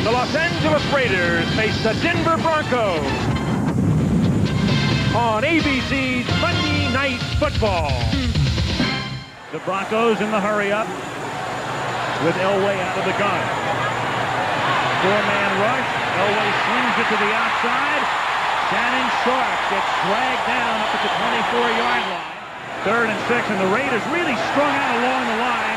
The Los Angeles Raiders face the Denver Broncos on ABC's Monday Night Football. The Broncos in the hurry-up with Elway out of the gun. Four-man rush. Elway swings it to the outside. Shannon Sharp gets dragged down up at the 24-yard line. 3rd and 6, and the Raiders really strung out along the line.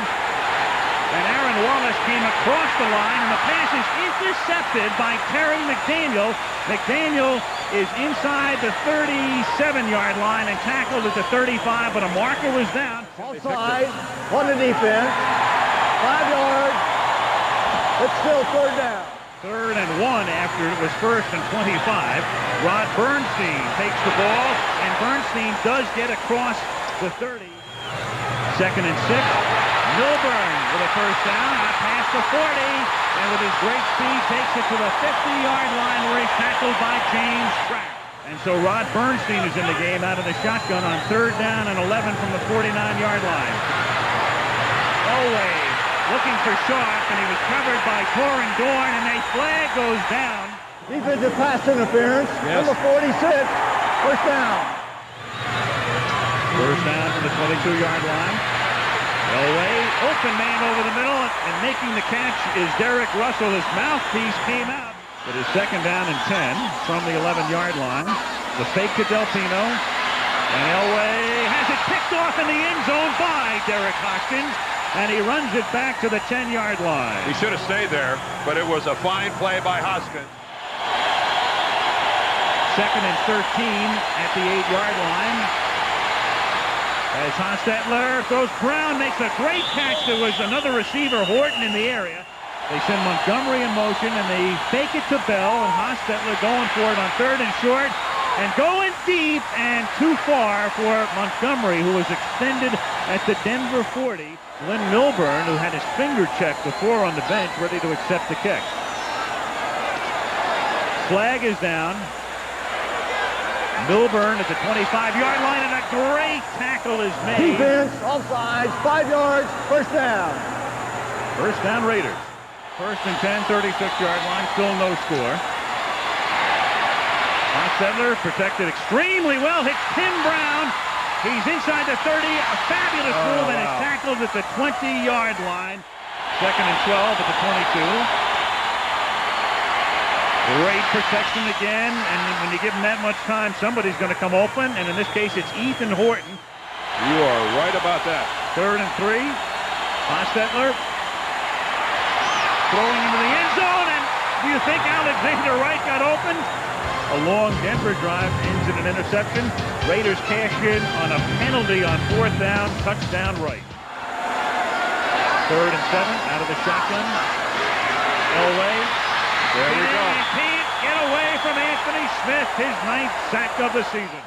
And Aaron Wallace came across the line, and the pass is intercepted by Terry McDaniel. McDaniel is inside the 37-yard line and tackled at the 35, but a marker was down. Offside, on the defense, 5 yards. It's still 3rd down. 3rd and 1 after it was 1st and 25. Rod Bernstein takes the ball, and Bernstein does get across the 30. 2nd and 6. Milburn with a first down, out past the 40, and with his great speed takes it to the 50-yard line where he's tackled by James Pratt. And so Rod Bernstein is in the game out of the shotgun on 3rd down and 11 from the 49-yard line. Elway looking for Sharp, and he was covered by Torin Dorn, and a flag goes down. Defensive pass interference, yes. Number 46, first down. First down from the 22-yard line. Elway, open man over the middle, and making the catch is Derek Russell. His mouthpiece came out. But his 2nd down and 10 from the 11-yard line. The fake to Delpino. And Elway has it picked off in the end zone by Derek Hoskins. And he runs it back to the 10-yard line. He should have stayed there, but it was a fine play by Hoskins. 2nd and 13 at the 8-yard line. As Hostetler throws, Brown makes a great catch. There was another receiver, Horton, in the area. They send Montgomery in motion, and they fake it to Bell, and Hostetler going for it on 3rd and short, and going deep and too far for Montgomery, who was extended at the Denver 40. Glenn Milburn, who had his finger checked before on the bench, ready to accept the kick. Flag is down. Milburn at the 25-yard line, and a great tackle is made. Defense, offside, 5 yards, first down. First down Raiders. 1st and 10, 36-yard line, still no score. Hostetler protected extremely well, hits Tim Brown. He's inside the 30, a fabulous move, and is tackled at the 20-yard line. 2nd and 12 at the 22. Great protection again, and when you give him that much time, somebody's going to come open, and in this case, it's Ethan Horton. You are right about that. 3rd and 3. Hostetler throwing into the end zone, and do you think Alexander Wright got open? A long Denver drive ends in an interception. Raiders cash in on a penalty on 4th down, touchdown Wright. 3rd and 7, out of the shotgun. Elway. There we go. He can't get away from Anthony Smith, his 9th sack of the season.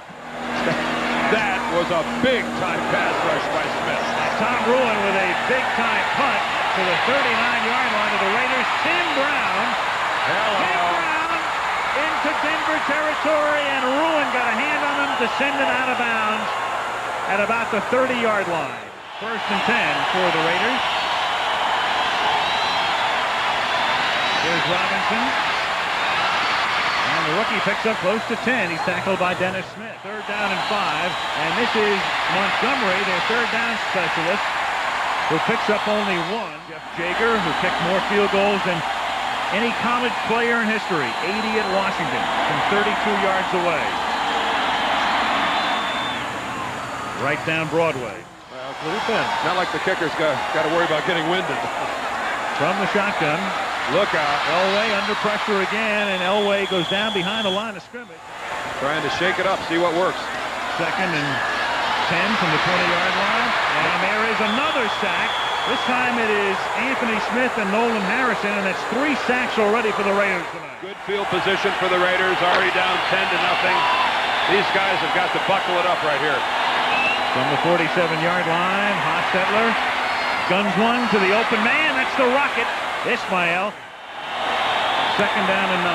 That was a big-time pass rush by Smith. Tom Ruin with a big-time punt to the 39-yard line of the Raiders. Tim Brown. Hello. Tim Brown into Denver territory, and Ruin got a hand on him to send it out of bounds at about the 30-yard line. 1st and 10 for the Raiders. Here's Robinson. And the rookie picks up close to 10. He's tackled by Dennis Smith. 3rd down and 5. And this is Montgomery, their 3rd down specialist, who picks up only 1. Jeff Jager, who kicked more field goals than any college player in history. 80 at Washington from 32 yards away. Right down Broadway. Well, it's a little thin. Not like the kicker's got to worry about getting winded. From the shotgun. Look out. Elway under pressure again, and Elway goes down behind the line of scrimmage. Trying to shake it up, see what works. 2nd and 10 from the 20-yard line. And there is another sack. This time it is Anthony Smith and Nolan Harrison, and that's 3 sacks already for the Raiders tonight. Good field position for the Raiders, already down 10-0. These guys have got to buckle it up right here. From the 47-yard line, Hostetler guns one to the open man. That's the Rocket. Ismail. 2nd down and 9.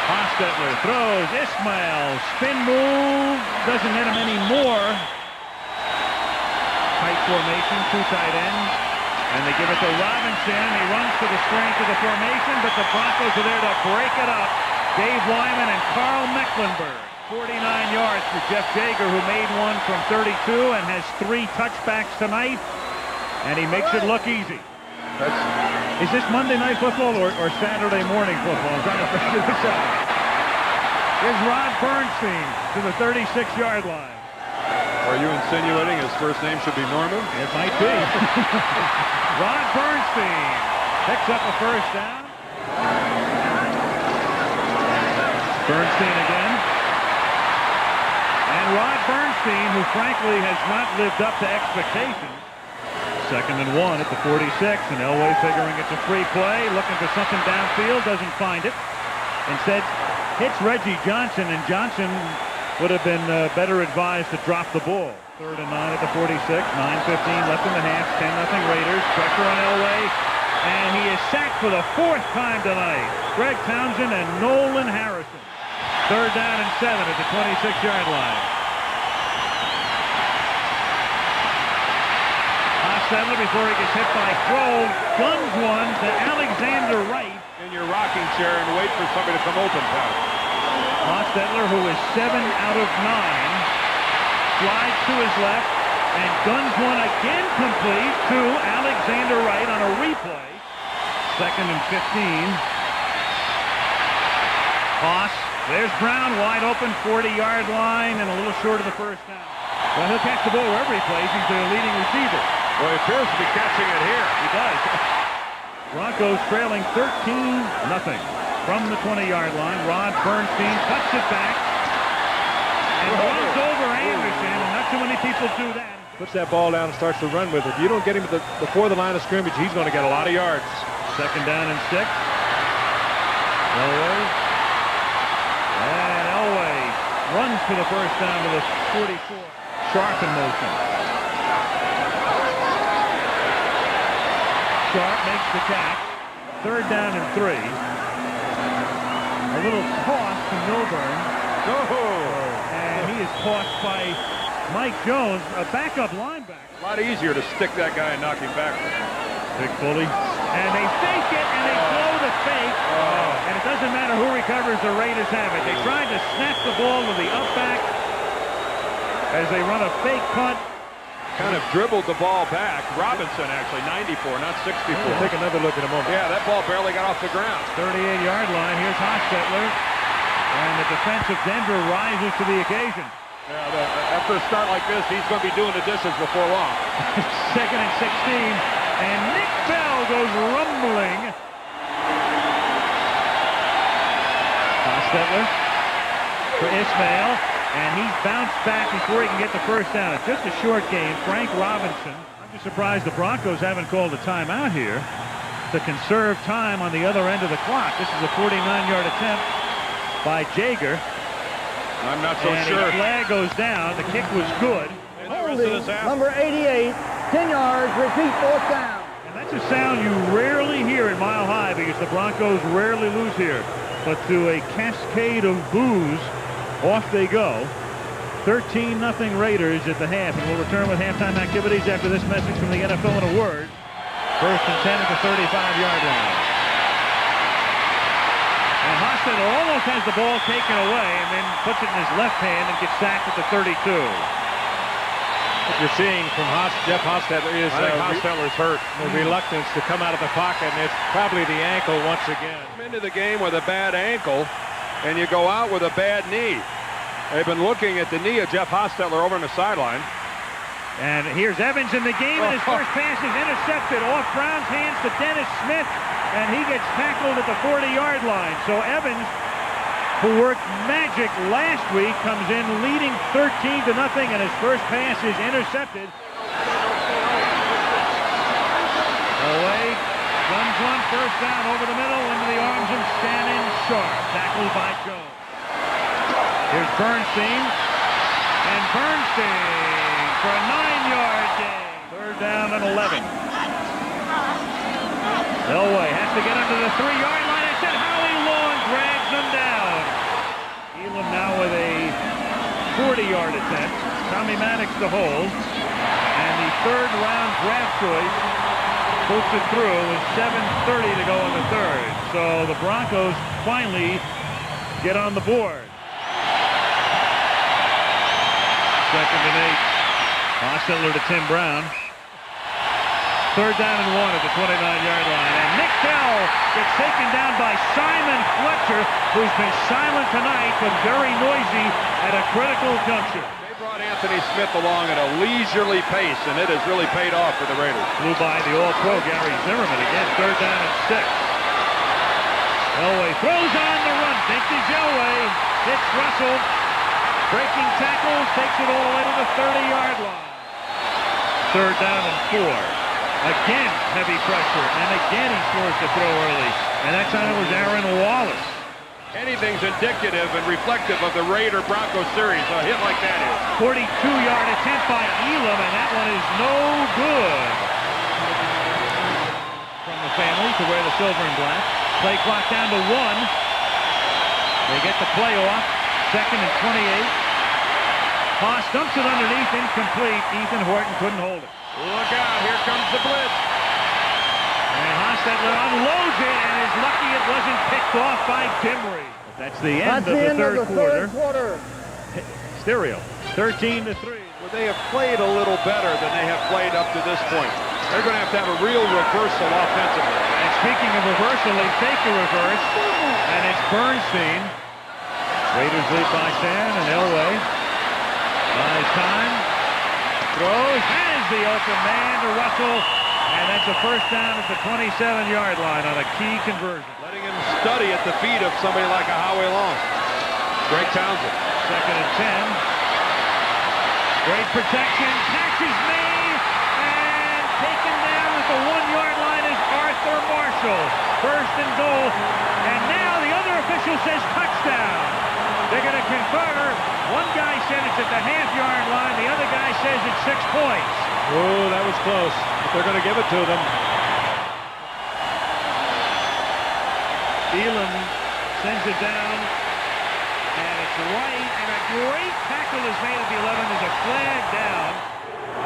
Hostetler throws. Ismail. Spin move. Doesn't hit him anymore. Tight formation. 2 tight ends. And they give it to Robinson. He runs to the strength of the formation, but the Broncos are there to break it up. Dave Wyman and Carl Mecklenburg. 49 yards for Jeff Jager, who made one from 32 and has 3 touchbacks tonight. And he makes it look easy. Is this Monday Night Football or Saturday morning football? I'm trying to figure this out. Here's Rod Bernstein to the 36-yard line. Are you insinuating his first name should be Norman? It might be. Rod Bernstein picks up a first down. Bernstein again. And Rod Bernstein, who frankly has not lived up to expectations. 2nd and 1 at the 46, and Elway figuring it's a free play, looking for something downfield, doesn't find it. Instead, hits Reggie Johnson, and Johnson would have been better advised to drop the ball. 3rd and 9 at the 46, 9:15 left in the half, 10-0 Raiders. Pressure on Elway, and he is sacked for the 4th time tonight. Greg Townsend and Nolan Harrison. 3rd down and 7 at the 26-yard line. Hostetler, before he gets hit by Crow, guns one to Alexander Wright. In your rocking chair and wait for somebody to come open, pal. Hostetler, who is 7 out of 9, slides to his left and guns one again complete to Alexander Wright on a replay. 2nd and 15. Hoss, there's Brown wide open, 40-yard line and a little short of the first down. Well, he'll catch the ball wherever he plays. He's the leading receiver. Well, he appears to be catching it here. He does. Broncos trailing 13-0 from the 20-yard line. Rod Bernstein cuts it back and runs over Anderson, and not too many people do that. Puts that ball down and starts to run with it. If you don't get him before the line of scrimmage, he's going to get a lot of yards. 2nd down and 6. Elway. And Elway runs for the first down to the 44. Sharp in motion. Sharp makes the catch. 3rd down and 3. A little toss to Milburn. And he is tossed by Mike Jones, a backup linebacker. A lot easier to stick that guy and knock him backwards. Big bully. And they fake it, and they blow the fake. And it doesn't matter who recovers, the Raiders have it. They tried to snap the ball with the up back as they run a fake punt. Kind of dribbled the ball back. Robinson, actually, 94, not 64. We'll take another look in a moment. Yeah, that ball barely got off the ground. 38-yard line. Here's Hostetler. And the defense of Denver rises to the occasion. Yeah, after a start like this, he's going to be doing the dishes before long. 2nd and 16. And Nick Bell goes rumbling. Hostetler for Ismail. And he's bounced back before he can get the first down. It's just a short game. Frank Robinson. I'm just surprised the Broncos haven't called a timeout here to conserve time on the other end of the clock. This is a 49-yard attempt by Jager. I'm not so and sure. The flag goes down. The kick was good. Holding, number 88, 10 yards, repeat, 4th down. And that's a sound you rarely hear in Mile High because the Broncos rarely lose here. But to a cascade of boos, off they go. 13-0 Raiders at the half, and we'll return with halftime activities after this message from the NFL in a word. 1st and 10 at the 35-yard line. And Hostetler almost has the ball taken away and then puts it in his left hand and gets sacked at the 32. What you're seeing from Jeff Hostetler is I think Hostetler's hurt. The reluctance to come out of the pocket, and it's probably the ankle once again. Into the game with a bad ankle, and you go out with a bad knee. They've been looking at the knee of Jeff Hostetler over on the sideline. And here's Evans in the game, and his first pass is intercepted off Brown's hands to Dennis Smith, and he gets tackled at the 40-yard line. So Evans, who worked magic last week, comes in leading 13-0, and his first pass is intercepted. Away, runs one, first down over the middle, into the arms of Shannon Sharp, tackled by Jones. Here's Bernstein, and Bernstein for a 9-yard gain. 3rd down and 11. Elway has to get under the 3-yard line. It's at Howie Long, drags them down. Elam now with a 40-yard attempt. Tommy Maddox to hold. And the 3rd round draft choice pulls it through with 7:30 to go in the third. So the Broncos finally get on the board. 2nd and 8. Hostetler to Tim Brown. 3rd down and 1 at the 29-yard line. And Nick Bell gets taken down by Simon Fletcher, who's been silent tonight but very noisy at a critical juncture. They brought Anthony Smith along at a leisurely pace, and it has really paid off for the Raiders. Flew by the All-Pro Gary Zimmerman again. 3rd down and 6. Elway throws on the run. Vintage Elway hits Russell. Breaking tackles, takes it all the way to the 30-yard line. 3rd down and 4. Again, heavy pressure, and again he's forced to throw early. And that time it was Aaron Wallace. Anything's indicative and reflective of the Raider-Broncos series. A hit like that is. 42-yard attempt by Elam, and that one is no good. From the family to wear the silver and black. Play clock down to 1. They get the play off. 2nd and 28. Haas dumps it underneath, incomplete. Ethan Horton couldn't hold it. Look out, here comes the blitz. And Hostetler unloads it and is lucky it wasn't picked off by Dimry. That's the end of the third quarter. Stereo, 13-3. Well, they have played a little better than they have played up to this point. They're going to have a real reversal offensively. And speaking of reversal, they fake a reverse, and it's Bernstein. Raiders lead by 10, and Elway buys time. Throws, has the open man to Russell, and that's a 1st down at the 27-yard line on a key conversion. Letting him study at the feet of somebody like a Howie Long. Greg Townsend. 2nd and 10. Great protection, catches me, and taken down at the 1-yard line is Arthur Marshall. 1st and goal, and now the other official says touchdown. They're going to confer. One guy said it's at the half-yard line. The other guy says it's 6 points. Oh, that was close. But they're going to give it to them. Elam sends it down, and it's right, and a great tackle is made at the 11. There's a flag down.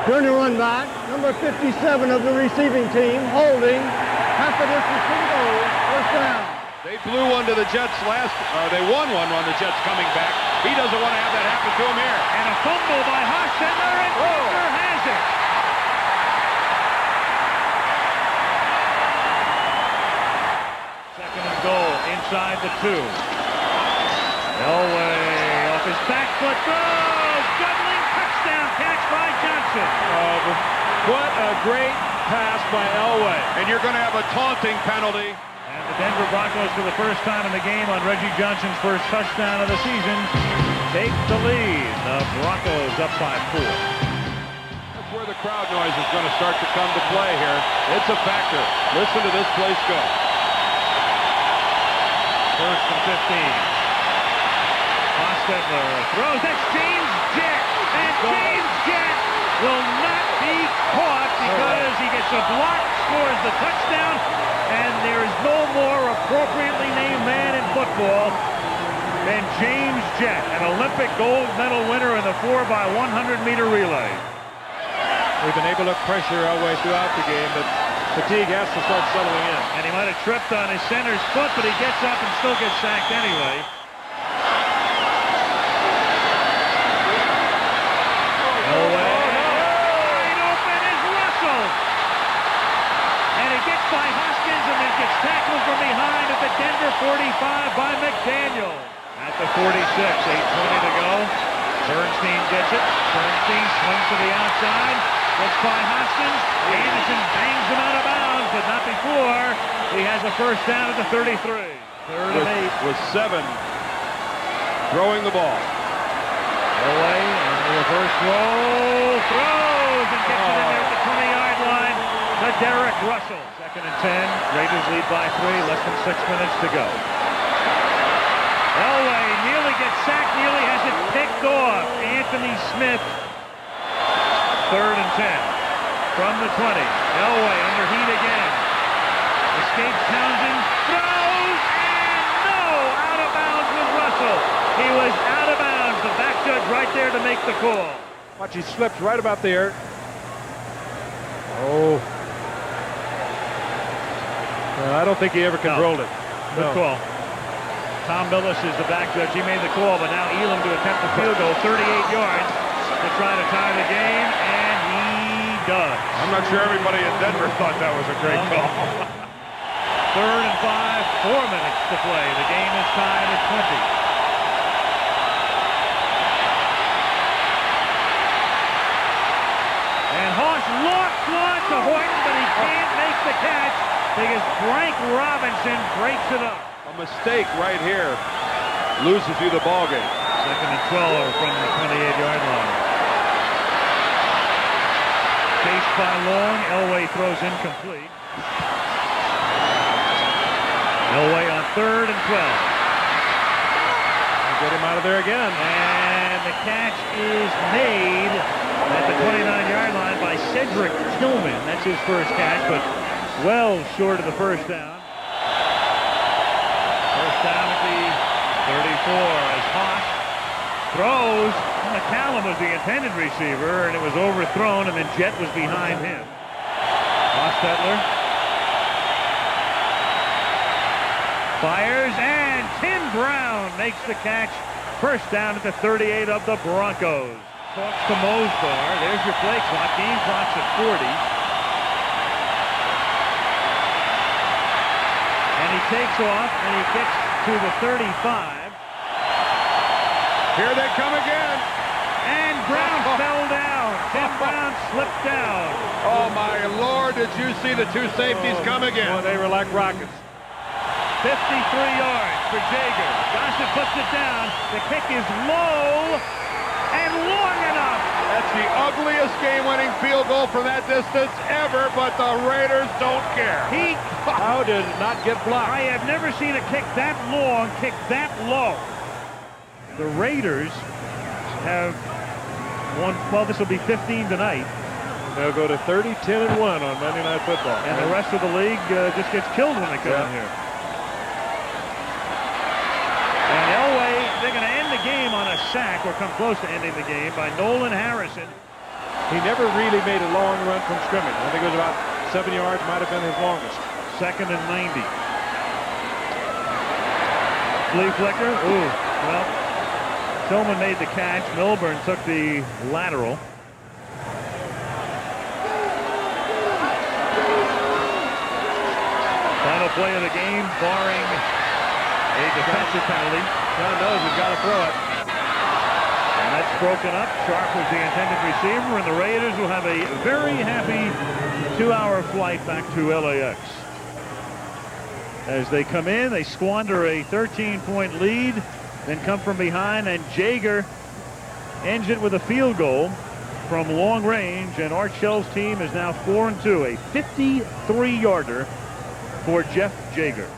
Turn to run back. Number 57 of the receiving team, holding. Half a distance to go. 1st down. They blew one to the Jets they won one on the Jets coming back. He doesn't want to have that happen to him here. And a fumble by Hostetler, and Baker has it. Second and goal, inside the 2. Elway off his back foot, throws, juggling, touchdown catch by Johnson. What a great pass by Elway. And you're going to have a taunting penalty. And the Denver Broncos, for the first time in the game on Reggie Johnson's first touchdown of the season, take the lead. The Broncos up by 4. That's where the crowd noise is going to start to come to play here. It's a factor. Listen to this place go. 1st and 15. Hostetler throws. That's James Jett. And James Jett will not be caught because he gets a block, scores the touchdown, and there is no more appropriately named man in football than James Jett, an Olympic gold medal winner in the 4x100-meter relay. We've been able to pressure Elway throughout the game, but fatigue has to start settling in. And he might have tripped on his center's foot, but he gets up and still gets sacked anyway. Elway. Wide open is Russell. And it gets by Hoskins and then gets tackled from behind at the Denver 45 by McDaniel. At the 46, 8:20 to go. Bernstein gets it. Bernstein swings to the outside. Gets by Hoskins. Anderson bangs him out of bounds, but not before he has a 1st down at the 33. 3rd and 8. With 7 throwing the ball. Elway on the reverse roll. Throws and gets it in there at the 20-yard line to Derek Russell. 2nd and 10. Raiders lead by 3. Less than 6 minutes to go. Elway nearly gets sacked. Nearly has it picked off. Anthony Smith. 3rd and 10. From the 20. Elway under heat again. Escapes Townsend. Throws. And no! Out of bounds with Russell. He was out of bounds. The back judge right there to make the call. Watch, he slipped right about there. Oh. I don't think he ever controlled it. Good call. Tom Millis is the back judge. He made the call, but now Elam to attempt the field goal, 38 yards to try to tie the game, and he does. I'm not sure everybody in Denver thought that was a great call. 3rd and 5, 4 minutes to play. The game is tied at 20. And Hoss looks one to Horton, but he can't make the catch because Frank Robinson breaks it up. A mistake right here loses you the ball game. 2nd and 12 from the 28-yard line. Chased by Long. Elway throws incomplete. Elway on 3rd and 12. Get him out of there again. And the catch is made at the 29-yard line by Cedric Tillman. That's his first catch, but well short of the first down. First down at the 34 as Haas throws. McCallum was the intended receiver, and it was overthrown, and then Jet was behind him. Hostetler fires, and Tim Brown makes the catch. First down at the 38 of the Broncos. Talks to Mosbar. There's your play clock. Game clock's at 40. And he takes off, and he kicks to the 35. Here they come again. And Brown fell down. Tim Brown slipped down. Oh, my Lord, did you see the two safeties come again? Well, they were like rockets. 53 yards for Jaeger. Gossett puts it down. The kick is low and long enough. That's the ugliest game-winning field goal from that distance ever, but the Raiders don't care. How did it not get blocked? I have never seen a kick that long, kick that low. The Raiders have won, well, this will be 15 tonight. They'll go to 30, 10, and 1 on Monday Night Football. And the rest of the league just gets killed when they come in here. And Elway, they're going to end the game on a sack, or come close to ending the game, by Nolan Harrison. He never really made a long run from scrimmage. I think it was about 7 yards, might have been his longest. 2nd and 90. Flea flicker. Ooh, well, Tillman made the catch. Milburn took the lateral. Final play of the game, barring a defensive penalty. John knows he's got to throw it. And that's broken up. Sharp was the intended receiver, and the Raiders will have a very happy 2-hour flight back to LAX. As they come in, they squander a 13-point lead, then come from behind, and Jaeger ends it with a field goal from long range, and Art Shell's team is now 4-2, a 53-yarder for Jeff Jaeger.